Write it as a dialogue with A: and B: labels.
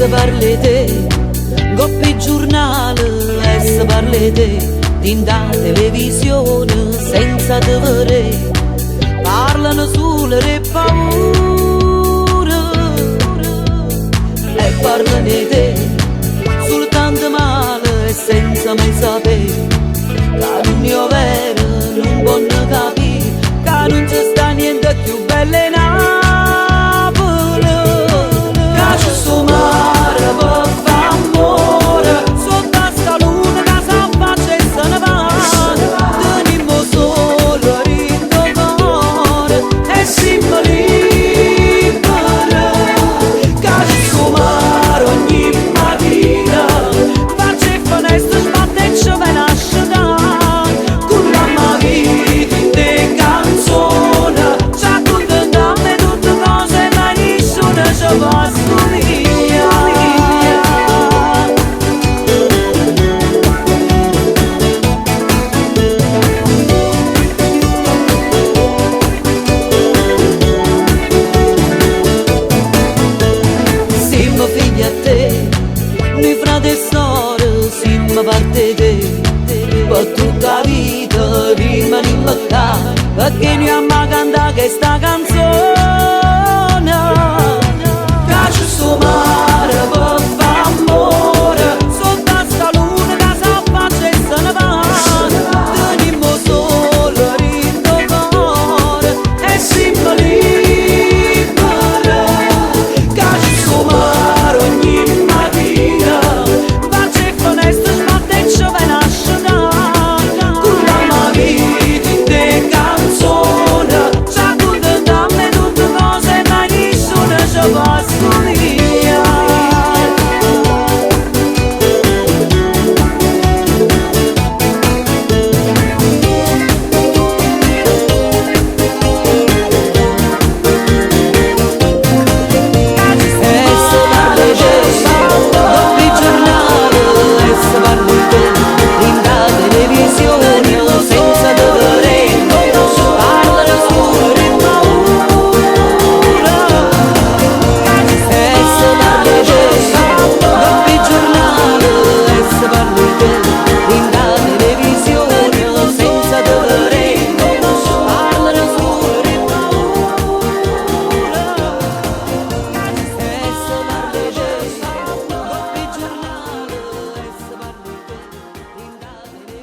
A: se parli te, coppi giornale e se parli te, in da televisione senza te vedere, parlano solo di paura e parlano di te, soltanto male e senza mai sapere, che non è vero, non voglio capire, che non ci sta niente più bello in Napoli, che c'è sto mare per fare amore, sotto a sta luna che s'affaccia e se ne va, teniamo solo rinto cuore e siamo liberi, che c'è sto mare ogni mattina, faccia e finestra sbatte e ci viene a asciugare, con la vita in te canzone, ci accontentiamo tutte cose ma nessuno ci può stupire. Siamo figli a te, noi frate e sorelle, siamo parte te, per tutta la vita rimaniamo qua, perché noi abbiamo cantato questa canzone. Che c'è sto mare per fare amore, sotto a sta luna che s'affaccia e se ne va, teniamo solo rinto cuore e siamo liberi, che c'è sto mare ogni mattina, faccia e finestra sbatte e ci viene a asciugare, con la vita in te canzone, ci accontentiamo tutte cose ma nessuno ci può